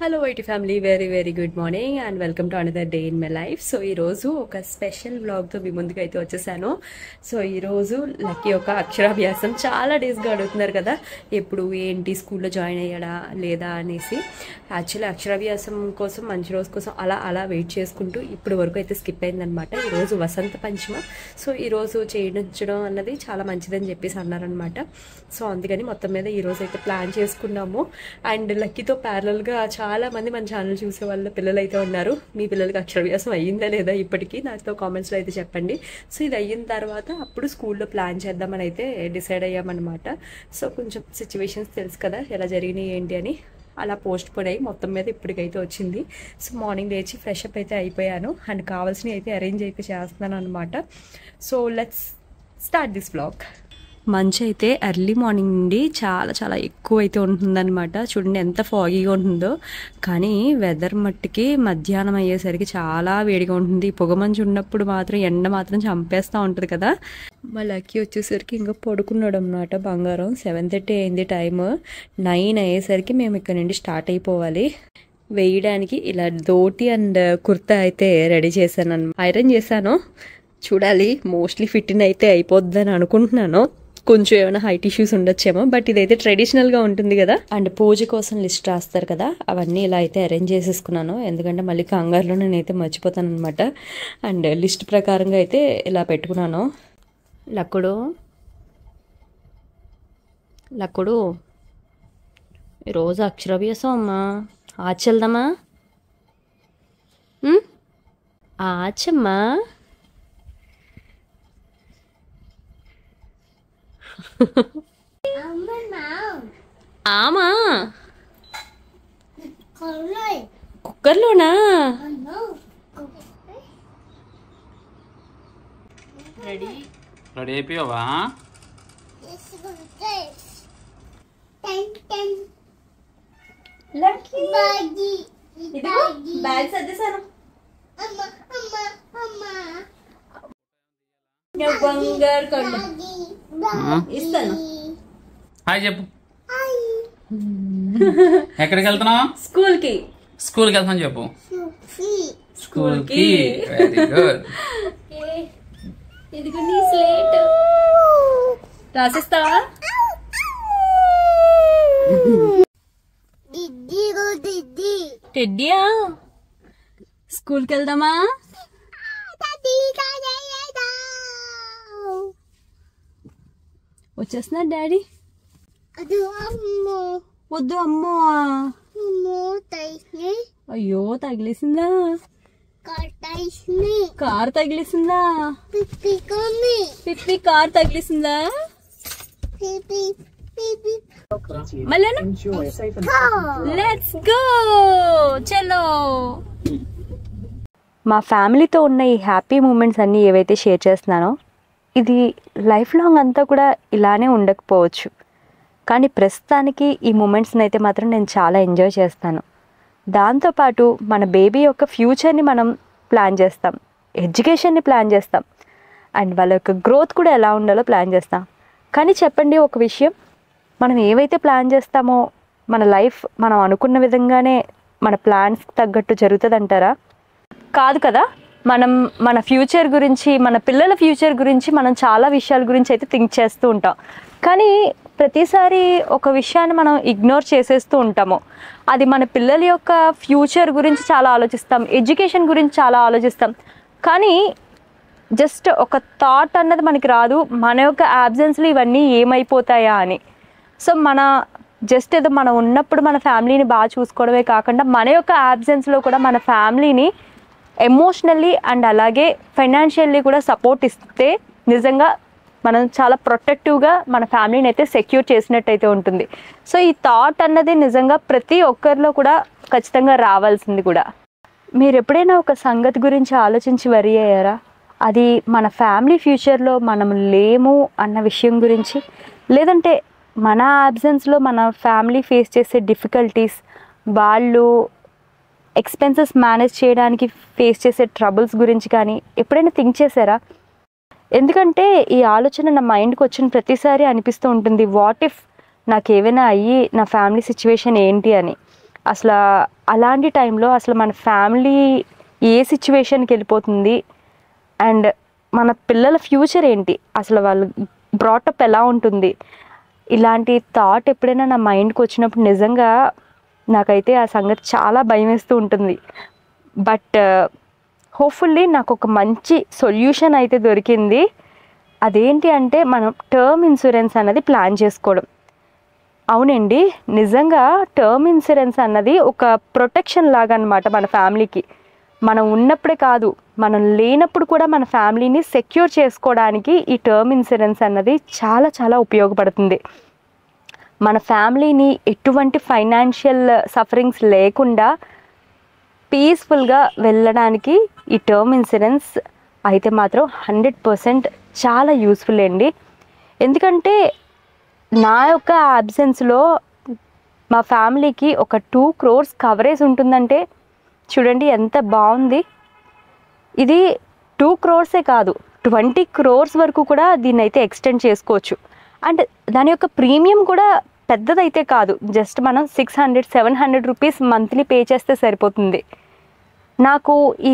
Hello YT family, very very good morning and welcome to another day in my life. So ఈరోజు ఒక special వ్లాగ్తో మీ ముందుకు అయితే వచ్చేసాను. So ఈరోజు లక్కీ యొక్క అక్షరాభ్యాసం చాలా డేస్గా అడుగుతున్నారు కదా, ఎప్పుడు ఏంటి స్కూల్లో జాయిన్ అయ్యాడా లేదా అనేసి. యాక్చువల్లీ అక్షరాభ్యాసం కోసం మంచి రోజు కోసం అలా వెయిట్ చేసుకుంటూ ఇప్పుడు వరకు అయితే స్కిప్ అయిందనమాట. ఈరోజు వసంత పంచమ, సో ఈరోజు చేయించడం అన్నది చాలా మంచిదని చెప్పేసి అన్నారనమాట. సో అందుకని మొత్తం మీద ఈరోజు అయితే ప్లాన్ చేసుకున్నాము. అండ్ లక్కీతో ప్యారలల్గా చాలా మంది మన ఛానల్ చూసే వాళ్ళ పిల్లలు అయితే ఉన్నారు. మీ పిల్లలకి అక్షరాభ్యాసం అయ్యిందా లేదా ఇప్పటికీ నాతో కామెంట్స్లో అయితే చెప్పండి. సో ఇది అయిన తర్వాత అప్పుడు స్కూల్లో ప్లాన్ చేద్దామని అయితే డిసైడ్ అయ్యామన్నమాట. సో కొంచెం సిచ్యువేషన్స్ తెలుసు కదా ఎలా జరిగినాయి ఏంటి అని, అలా పోస్ట్ పోన్ అయ్యి మొత్తం మీద ఇప్పటికైతే వచ్చింది. సో మార్నింగ్ లేచి ఫ్రెష్ అప్ అయితే అయిపోయాను అండ్ కావాల్సినవి అయితే అరేంజ్ అయితే చేస్తున్నాను అనమాట. So let's start this vlog. మంచు అయితే ఎర్లీ మార్నింగ్ నుండి చాలా ఎక్కువ అయితే ఉంటుందన్నమాట. చూడండి ఎంత ఫాగీగా ఉంటుందో, కానీ వెదర్ మట్టికి మధ్యాహ్నం అయ్యేసరికి చాలా వేడిగా ఉంటుంది. పొగ మంచు ఉన్నప్పుడు మాత్రం ఎండ మాత్రం చంపేస్తూ ఉంటుంది కదా. మా లక్కీ వచ్చేసరికి ఇంకా పడుకున్నాడు అన్నమాట. బంగారం 7:30 అయింది టైము. 9 అయ్యేసరికి మేము ఇక్కడ నుండి స్టార్ట్ అయిపోవాలి. వేయడానికి ఇలా ధోతి అండ్ కుర్తా అయితే రెడీ చేశాను అన్నమాట. ఐరన్ చేశాను, చూడాలి. మోస్ట్లీ ఫిట్టింగ్ అయితే అయిపోద్దని అనుకుంటున్నాను. కొంచెం ఏమైనా హైట్ ఇష్యూస్ ఉండొచ్చేమో, బట్ ఇదైతే ట్రెడిషనల్గా ఉంటుంది కదా. అండ్ పూజ కోసం లిస్ట్ రాస్తారు కదా, అవన్నీ ఇలా అయితే అరేంజ్ చేసేసుకున్నాను. ఎందుకంటే మళ్ళీ కంగారులో నేనైతే మర్చిపోతాను అనమాట. అండ్ లిస్ట్ ప్రకారంగా అయితే ఇలా పెట్టుకున్నాను. లక్కుడు ఈరోజు అక్షరాభ్యాసం అమ్మా, ఆచెల్దామా? ఆచమ్మా. ఆమా కుక్కర్లోనా? రెడీ అయిపోయావా? బ్యాగ్ సర్దేశాను. బంగారు కళ్ళు ఇస్తాను. హాయ్ చెప్పు. ఎక్కడికి వెళ్తున్నావు? స్కూల్కి వెళ్తాను చెప్పు. స్కూల్కి. Very good. ఇదిగో నీ స్లేట్ రాసిస్తావా? టెడ్డియా, స్కూల్కి వెళ్దామా? వచ్చేస్తున్నా డాడీ. వద్దు అమ్మో. అయ్యో తగిలేసిందా? కార్ తగిలేసిందా? పిప్పి కార్ తగిలేసిందా? మళ్ళీ లెట్స్ గో చలో. మా ఫ్యామిలీతో ఉన్న ఈ హ్యాపీ మూమెంట్స్ అన్నీ ఏవైతే షేర్ చేస్తున్నానో, ఇది లైఫ్ లాంగ్ అంతా కూడా ఇలానే ఉండకపోవచ్చు, కానీ ప్రస్తుతానికి ఈ మూమెంట్స్ని అయితే మాత్రం నేను చాలా ఎంజాయ్ చేస్తాను. దాంతోపాటు మన బేబీ యొక్క ఫ్యూచర్ని మనం ప్లాన్ చేస్తాం, ఎడ్యుకేషన్ని ప్లాన్ చేస్తాం, అండ్ వాళ్ళ యొక్క గ్రోత్ కూడా ఎలా ఉండాలో ప్లాన్ చేస్తాం. కానీ చెప్పండి ఒక విషయం, మనం ఏవైతే ప్లాన్ చేస్తామో మన లైఫ్ మనం అనుకున్న విధంగానే మన ప్లాన్స్కి తగ్గట్టు జరుగుతుంది అంటారా? కాదు కదా. మనం మన ఫ్యూచర్ గురించి, మన పిల్లల ఫ్యూచర్ గురించి మనం చాలా విషయాల గురించి అయితే థింక్ చేస్తూ ఉంటాం. కానీ ప్రతిసారి ఒక విషయాన్ని మనం ఇగ్నోర్ చేసేస్తూ ఉంటాము. అది మన పిల్లల యొక్క ఫ్యూచర్ గురించి చాలా ఆలోచిస్తాం, ఎడ్యుకేషన్ గురించి చాలా ఆలోచిస్తాం. కానీ జస్ట్ ఒక థాట్ అన్నది మనకి రాదు, మన యొక్క యాబ్సెన్స్లో ఇవన్నీ ఏమైపోతాయా అని. సో మన జస్ట్ ఏదో మనం ఉన్నప్పుడు మన ఫ్యామిలీని బాగా చూసుకోవడమే కాకుండా మన యొక్క యాబ్సెన్స్లో కూడా మన ఫ్యామిలీని ఎమోషనల్లీ అండ్ అలాగే ఫైనాన్షియల్లీ కూడా సపోర్ట్ ఇస్తే నిజంగా మనం చాలా ప్రొటెక్టివ్గా మన ఫ్యామిలీని అయితే సెక్యూర్ చేసినట్టయితే ఉంటుంది. సో ఈ థాట్ అన్నది నిజంగా ప్రతి ఒక్కరిలో కూడా ఖచ్చితంగా రావాల్సింది కూడా. మీరు ఎప్పుడైనా ఒక సంగతి గురించి ఆలోచించి వరీ అయ్యారా? అది మన ఫ్యామిలీ ఫ్యూచర్లో మనం లేము అన్న విషయం గురించి, లేదంటే మన యాబ్సెన్స్లో మన ఫ్యామిలీ ఫేస్ చేసే డిఫికల్టీస్, వాళ్ళు ఎక్స్పెన్సెస్ మేనేజ్ చేయడానికి ఫేస్ చేసే ట్రబుల్స్ గురించి కానీ ఎప్పుడైనా థింక్ చేశారా? ఎందుకంటే ఈ ఆలోచన నా మైండ్కి వచ్చిన ప్రతిసారి అనిపిస్తూ ఉంటుంది, వాట్ ఇఫ్ నాకు ఏమైనా అయ్యి నా ఫ్యామిలీ సిచ్యువేషన్ ఏంటి అని. అసలు అలాంటి టైంలో అసలు మన ఫ్యామిలీ ఏ సిచ్యువేషన్కి వెళ్ళిపోతుంది అండ్ మన పిల్లల ఫ్యూచర్ ఏంటి, అసలు వాళ్ళు బ్రాటప్ ఎలా ఉంటుంది, ఇలాంటి థాట్ ఎప్పుడైనా నా మైండ్కి వచ్చినప్పుడు నిజంగా నాకైతే ఆ సంగతి చాలా భయం వేస్తూ ఉంటుంది. బట్ హోప్ఫుల్లీ నాకు ఒక మంచి సొల్యూషన్ అయితే దొరికింది. అదేంటి అంటే మనం టర్మ్ ఇన్సూరెన్స్ అన్నది ప్లాన్ చేసుకోవడం. అవునండి, నిజంగా టర్మ్ ఇన్సూరెన్స్ అన్నది ఒక ప్రొటెక్షన్ లాగా అనమాట మన ఫ్యామిలీకి. మనం ఉన్నప్పుడే కాదు, మనం లేనప్పుడు కూడా మన ఫ్యామిలీని సెక్యూర్ చేసుకోవడానికి ఈ టర్మ్ ఇన్సూరెన్స్ అన్నది చాలా చాలా ఉపయోగపడుతుంది. మన ఫ్యామిలీని ఎటువంటి ఫైనాన్షియల్ సఫరింగ్స్ లేకుండా పీస్ఫుల్గా వెళ్ళడానికి ఈ టర్మ్ ఇన్సూరెన్స్ అయితే మాత్రం 100% చాలా యూస్ఫుల్ అండి. ఎందుకంటే నా యొక్క అబ్సెన్స్లో మా ఫ్యామిలీకి ఒక 2 crores కవరేజ్ ఉంటుందంటే చూడండి ఎంత బాగుంది. ఇది 2 crores కాదు, 20 crores వరకు కూడా దీన్ని అయితే ఎక్స్టెండ్ చేసుకోవచ్చు. అండ్ దాని యొక్క ప్రీమియం కూడా పెద్దదైతే కాదు, జస్ట్ మనం 600-700 రూపీస్ మంత్లీ పే చేస్తే సరిపోతుంది. నాకు ఈ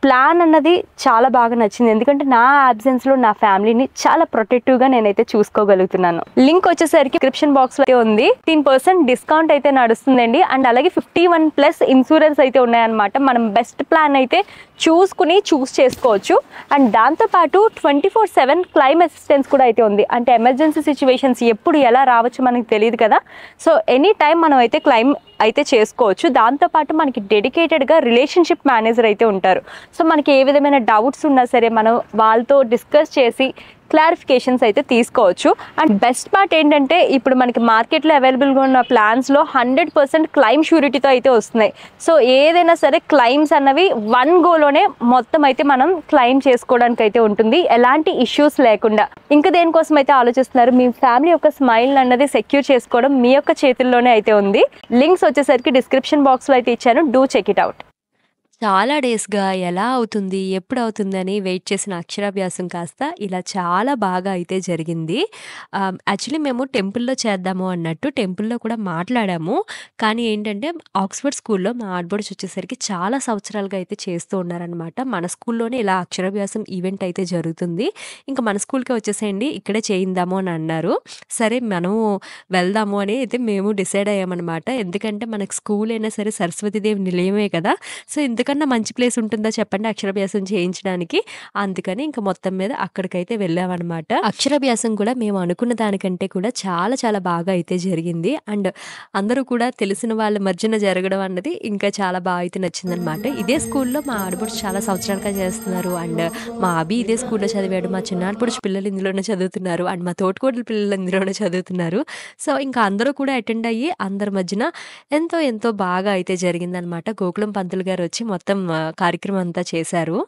ప్లాన్ అన్నది చాలా బాగా నచ్చింది, ఎందుకంటే నా అబ్సెన్స్లో నా ఫ్యామిలీని చాలా ప్రొటెక్టివ్గా నేనైతే చూసుకోగలుగుతున్నాను. లింక్ వచ్చేసరికి డిస్క్రిప్షన్ బాక్స్లో ఉంది. 15% డిస్కౌంట్ అయితే నడుస్తుందండి. అండ్ అలాగే 51+ ఇన్సూరెన్స్ అయితే ఉన్నాయన్నమాట. మనం బెస్ట్ ప్లాన్ అయితే చూస్ చేసుకోవచ్చు. అండ్ దాంతోపాటు 24/7 క్లైమ్ అసిస్టెన్స్ కూడా అయితే ఉంది. అంటే ఎమర్జెన్సీ సిచ్యువేషన్స్ ఎప్పుడు ఎలా రావచ్చు మనకి తెలియదు కదా, సో ఎనీ టైం మనం అయితే క్లైమ్ అయితే చేసుకోవచ్చు. దాంతోపాటు మనకి డెడికేటెడ్గా రిలేషన్షిప్ మేనేజర్ అయితే ఉంటారు. సో మనకి ఏ విధమైన డౌట్స్ ఉన్నా సరే మనం వాళ్ళతో డిస్కస్ చేసి క్లారిఫికేషన్స్ అయితే తీసుకోవచ్చు. అండ్ బెస్ట్ పార్ట్ ఏంటంటే ఇప్పుడు మనకి మార్కెట్లో అవైలబుల్గా ఉన్న ప్లాన్స్లో 100% క్లైమ్ షూరిటీతో అయితే వస్తున్నాయి. సో ఏదైనా సరే క్లైమ్స్ అన్నవి 1 గోలోనే మొత్తం అయితే మనం క్లైమ్ చేసుకోవడానికి అయితే ఉంటుంది, ఎలాంటి ఇష్యూస్ లేకుండా. ఇంకా దేనికోసం అయితే ఆలోచిస్తున్నారు, మీ ఫ్యామిలీ యొక్క స్మైల్ అన్నది సెక్యూర్ చేసుకోవడం మీ యొక్క చేతుల్లోనే అయితే ఉంది. లింక్స్ వచ్చేసరికి డిస్క్రిప్షన్ బాక్స్లో అయితే ఇచ్చాను, డూ చెక్ ఇట్ అవుట్. చాలా డేస్‌గా ఎలా అవుతుంది, ఎప్పుడు అవుతుందని వెయిట్ చేసిన అక్షరాభ్యాసం కాస్త ఇలా చాలా బాగా అయితే జరిగింది. యాక్చువల్లీ మేము టెంపుల్‌లో చేద్దాము అన్నట్టు టెంపుల్‌లో కూడా మాట్లాడాము. కానీ ఏంటంటే ఆక్స్‌ఫర్డ్ స్కూల్‌లో మా ఆడపడుచు వచ్చేసరికి చాలా సంవత్సరాలుగా అయితే చేస్తూ ఉన్నారనమాట. మన స్కూల్లోనే ఇలా అక్షరాభ్యాసం ఈవెంట్ అయితే జరుగుతుంది. ఇంకా మన స్కూల్‌కే వచ్చేసేయండి, ఇక్కడే చేయిందాము అని అన్నారు. సరే మనము వెళ్దాము అని అయితే మేము డిసైడ్ అయ్యామనమాట. ఎందుకంటే మనకు స్కూల్ అయినా సరే సరస్వతీదేవి నిలయమే కదా, సో ఎందుకంటే మంచి ప్లేస్ ఉంటుందా చెప్పండి అక్షరాభ్యాసం చేయించడానికి. అందుకని ఇంకా మొత్తం మీద అక్కడికైతే వెళ్ళామన్నమాట. అక్షరాభ్యాసం కూడా మేము అనుకున్న దానికంటే కూడా చాలా చాలా బాగా అయితే జరిగింది. అండ్ అందరూ కూడా తెలిసిన వాళ్ళ మధ్యన జరగడం అన్నది ఇంకా చాలా బాగా అయితే నచ్చిందనమాట. ఇదే స్కూల్లో మా ఆడపడుచు చాలా సంవత్సరాలుగా చేస్తున్నారు. అండ్ మా అభి ఇదే స్కూల్లో చదివాడు, మా చిన్న ఆడపడుచు పిల్లలు ఇందులోనే చదువుతున్నారు, అండ్ మా తోటికోడలు పిల్లలు ఇందులోనే చదువుతున్నారు. సో ఇంకా అందరూ కూడా అటెండ్ అయ్యి అందరి మధ్యన ఎంతో ఎంతో బాగా అయితే జరిగిందనమాట. గోకులం పంతులు గారు వచ్చి మొత్తం కార్యక్రమం అంతా చేశారు.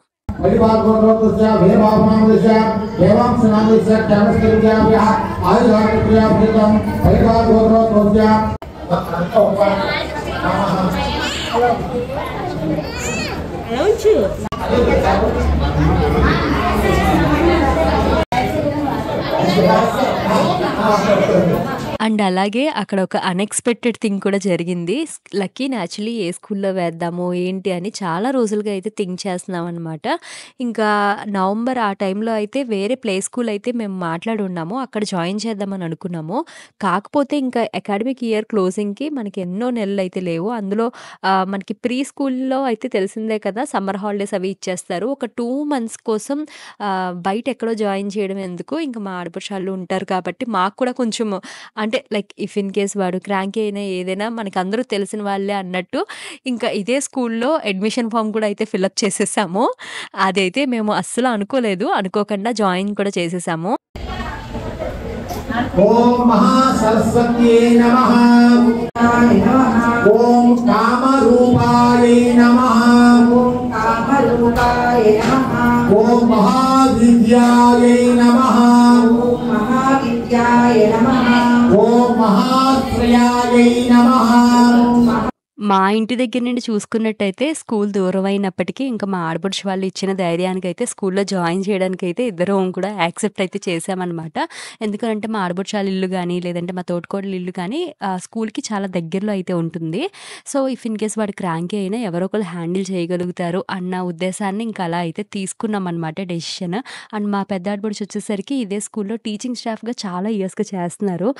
అండ్ అలాగే అక్కడ ఒక అన్ఎక్స్పెక్టెడ్ థింగ్ కూడా జరిగింది. లక్కీని యాక్చువల్లీ ఏ స్కూల్లో వేద్దాము ఏంటి అని చాలా రోజులుగా అయితే థింక్ చేస్తున్నాం అనమాట. ఇంకా నవంబర్ ఆ టైంలో అయితే వేరే ప్లే స్కూల్ అయితే మేము మాట్లాడి ఉన్నాము, అక్కడ జాయిన్ చేద్దామని అనుకున్నాము. కాకపోతే ఇంకా అకాడమిక్ ఇయర్ క్లోజింగ్కి మనకి ఎన్నో నెలలు అయితే లేవు. అందులో మనకి ప్రీ స్కూల్లో అయితే తెలిసిందే కదా, సమ్మర్ హాలిడేస్ అవి ఇచ్చేస్తారు. ఒక 2 months కోసం బయట ఎక్కడో జాయిన్ చేయడం ఎందుకు, ఇంకా మా ఆడపడుచాళ్ళు ఉంటారు కాబట్టి మాకు కూడా కొంచెం అంటే లైక్ ఇఫ్ ఇన్ కేస్ వాడు క్రాంకీ అయినా ఏదైనా మనకి అందరూ తెలిసిన వాళ్ళే అన్నట్టు ఇంకా ఇదే స్కూల్లో అడ్మిషన్ ఫామ్ కూడా అయితే ఫిల్అప్ చేసేసాము. అదైతే మేము అస్సలు అనుకోకుండా జాయిన్ కూడా చేసేసాము. ఓం మహా సరస్వత్యై నమః, ఓం కామరూపాయై నమః, ఓం మహావిద్యాయై నమః, ఓం మహాశ్రయాయై నమః. మా ఇంటి దగ్గర నుండి చూసుకున్నట్టయితే స్కూల్ దూరం అయినప్పటికీ ఇంకా మా ఆడపడుచు వాళ్ళు ఇచ్చిన ధైర్యానికైతే స్కూల్లో జాయిన్ చేయడానికైతే ఇద్దరం కూడా యాక్సెప్ట్ అయితే చేశామనమాట. ఎందుకంటే మా ఆడపడుచు వాళ్ళ ఇల్లు కానీ లేదంటే మా తోటికోడళ్ళ ఇల్లు కానీ స్కూల్కి చాలా దగ్గరలో అయితే ఉంటుంది. సో ఇఫ్ ఇన్ కేస్ వాడు క్రాంకీ అయినా ఎవరో ఒకరు హ్యాండిల్ చేయగలుగుతారు అన్న ఉద్దేశాన్ని ఇంకా అలా అయితే తీసుకున్నాం అనమాట డెసిషన్. అండ్ మా పెద్ద ఆడపడుచు వచ్చేసరికి ఇదే స్కూల్లో టీచింగ్ స్టాఫ్గా చాలా ఇయర్స్గా చేస్తున్నారు.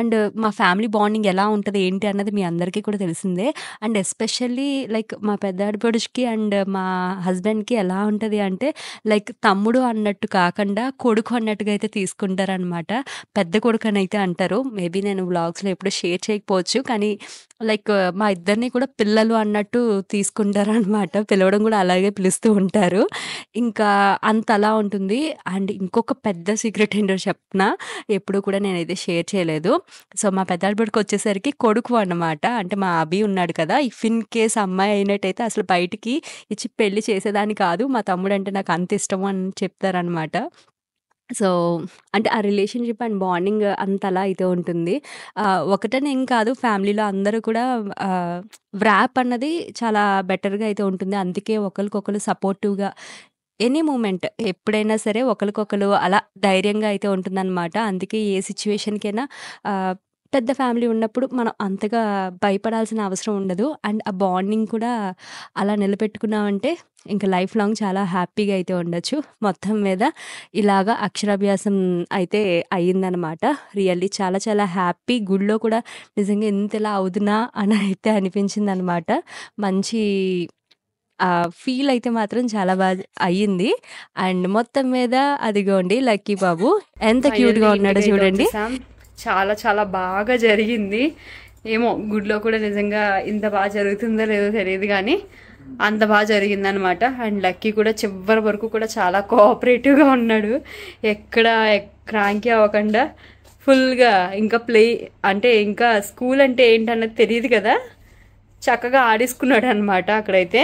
అండ్ మా ఫ్యామిలీ బాండింగ్ ఎలా ఉంటుంది ఏంటి అన్నది మీ అందరికీ కూడా తెలిసిందే. అండ్ ఎస్పెషల్లీ లైక్ మా పెద్ద ఆడపడుచుకి అండ్ మా హస్బెండ్కి ఎలా ఉంటుంది అంటే లైక్ తమ్ముడు అన్నట్టు కాకుండా కొడుకు అన్నట్టుగా అయితే తీసుకుంటారనమాట. పెద్ద కొడుకు అని అయితే అంటారు. మేబీ నేను వ్లాగ్స్లో ఎప్పుడు షేర్ చేయకపోవచ్చు, కానీ లైక్ మా ఇద్దరిని కూడా పిల్లలు అన్నట్టు తీసుకుంటారనమాట. పిలవడం కూడా అలాగే పిలుస్తూ ఉంటారు. ఇంకా అంత అలా ఉంటుంది. అండ్ ఇంకొక పెద్ద సీక్రెట్ ఏంటో చెప్పనా, ఎప్పుడు కూడా నేనైతే షేర్ చేయలేదు. సో మా పెద్ద ఆడపడుకు వచ్చేసరికి కొడుకు అన్నమాట. అంటే మా అభి ఉన్నాడు కదా, ఇఫ్ ఇన్ కేస్ అమ్మాయి అయినట్టయితే అసలు బయటికి ఇచ్చి పెళ్లి చేసేదాన్ని కాదు, మా తమ్ముడు అంటే నాకు అంత ఇష్టం అని చెప్తారనమాట. సో అంటే ఆ రిలేషన్షిప్ అండ్ బాండింగ్ అంత అలా అయితే ఉంటుంది. ఒకటని ఏం కాదు, ఫ్యామిలీలో అందరూ కూడా వ్రాప్ అన్నది చాలా బెటర్గా అయితే ఉంటుంది. అందుకే ఒకరికొకరు సపోర్టివ్గా ఎనీ మూమెంట్ ఎప్పుడైనా సరే ఒకరికొకరు అలా ధైర్యంగా అయితే ఉంటుందన్నమాట. అందుకే ఏ సిచ్యువేషన్కైనా పెద్ద ఫ్యామిలీ ఉన్నప్పుడు మనం అంతగా భయపడాల్సిన అవసరం ఉండదు. అండ్ ఆ బాండింగ్ కూడా అలా నిలబెట్టుకున్నామంటే ఇంకా లైఫ్ లాంగ్ చాలా హ్యాపీగా అయితే ఉండొచ్చు. మొత్తం మీద ఇలాగా అక్షరాభ్యాసం అయితే అయ్యిందనమాట. రియల్లీ చాలా చాలా హ్యాపీ. గుడిలో కూడా నిజంగా ఇంతలా అవుతున్నా అని అయితే అనిపించింది అనమాట. మంచి ఫీల్ అయితే మాత్రం చాలా బాగా అయ్యింది. అండ్ మొత్తం మీద అదిగోండి లక్కీ బాబు ఎంత క్యూట్గా ఉన్నాడో చూడండి. చాలా చాలా బాగా జరిగింది. ఏమో గుడిలో కూడా నిజంగా ఇంత బాగా జరుగుతుందో లేదో తెలియదు, కానీ అంత బాగా జరిగిందనమాట. అండ్ లక్కీ కూడా చివరి వరకు కూడా చాలా కోఆపరేటివ్గా ఉన్నాడు. ఎక్కడ క్రాంకీ అవ్వకుండా ఫుల్గా ఇంకా అంటే ఇంకా స్కూల్ అంటే ఏంటన్నది తెలియదు కదా, చక్కగా ఆడేసుకున్నాడు అనమాట అక్కడైతే.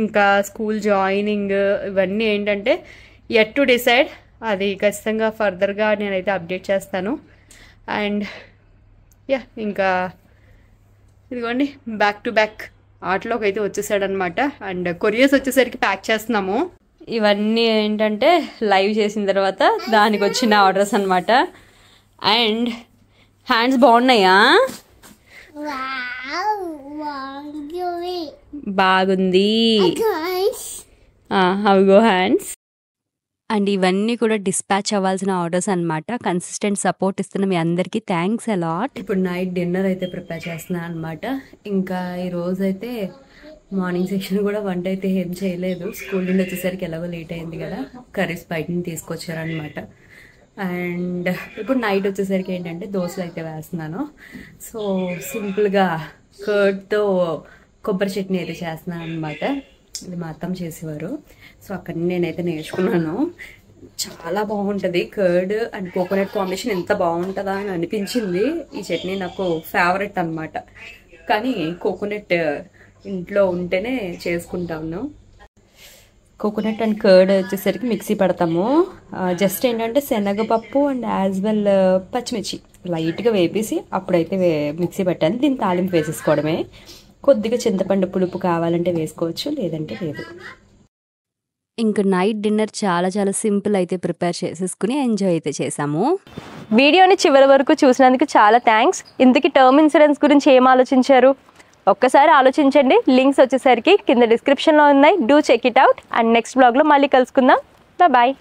ఇంకా స్కూల్ జాయినింగ్ ఇవన్నీ ఏంటంటే యట్ టు డిసైడ్, అది ఖచ్చితంగా ఫర్దర్గా నేనైతే అప్డేట్ చేస్తాను. అండ్ యా ఇంకా ఇదిగోండి బ్యాక్ టు బ్యాక్ ఆటలోకి అయితే వచ్చేసాడనమాట. అండ్ కొరియర్స్ వచ్చేసరికి ప్యాక్ చేస్తున్నాము. ఇవన్నీ ఏంటంటే లైవ్ చేసిన తర్వాత దానికి వచ్చిన ఆర్డర్స్ అనమాట. అండ్ హ్యాండ్స్ బాగున్నాయా? బాగుంది. అవిగో హ్యాండ్స్. అండ్ ఇవన్నీ కూడా డిస్పాచ్ అవ్వాల్సిన ఆర్డర్స్ అనమాట. కన్సిస్టెంట్ సపోర్ట్ ఇస్తున్న మీ అందరికీ థ్యాంక్స్ అలాట్. ఇప్పుడు నైట్ డిన్నర్ అయితే ప్రిపేర్ చేస్తున్నాను అనమాట. ఇంకా ఈరోజు అయితే మార్నింగ్ సెక్షన్ కూడా వంట అయితే ఏం చేయలేదు. స్కూల్ నుండి వచ్చేసరికి ఎలాగో లేట్ అయింది కదా, కర్రీస్ బయట నుంచి తీసుకొచ్చారనమాట. అండ్ ఇప్పుడు నైట్ వచ్చేసరికి ఏంటంటే దోశలు అయితే వేస్తున్నాను. సో సింపుల్గా కర్డ్తో కొబ్బరి చట్నీ అయితే చేస్తున్నాను అనమాట. ఇది మా అత్తమ్మ చేసేవారు. సో అక్కడ నేనైతే నేర్చుకున్నాను. చాలా బాగుంటుంది. కర్డ్ అండ్ కోకోనట్ కాంబినేషన్ ఎంత బాగుంటుందా అని అనిపించింది. ఈ చట్నీ నాకు ఫేవరెట్ అనమాట. కానీ కోకోనట్ ఇంట్లో ఉంటేనే చేసుకుంటాను. కోకోనట్ అండ్ కర్డ్ వచ్చేసరికి మిక్సీ పడతాము. జస్ట్ ఏంటంటే శనగపప్పు అండ్ యాజ్ వెల్ పచ్చిమిర్చి లైట్గా వేపేసి అప్పుడైతే మిక్సీ పెట్టాను. దీన్ని తాలింపు వేసేసుకోవడమే. కొద్దిగా చింతపండు పులుపు కావాలంటే వేసుకోవచ్చు, లేదంటే లేదు. ఇంకా నైట్ డిన్నర్ చాలా చాలా సింపుల్ అయితే ప్రిపేర్ చేసేసుకుని ఎంజాయ్ అయితే చేసాము. వీడియోని చివరి వరకు చూసినందుకు చాలా థ్యాంక్స్. ఇంతకీ టర్మ్ ఇన్సూరెన్స్ గురించి ఏం ఆలోచించారు? ఒక్కసారి ఆలోచించండి. లింక్స్ వచ్చేసరికి కింద డిస్క్రిప్షన్లో ఉన్నాయి. Do check it out. And next బ్లాగ్లో మళ్ళీ కలుసుకుందాం. బాయ్.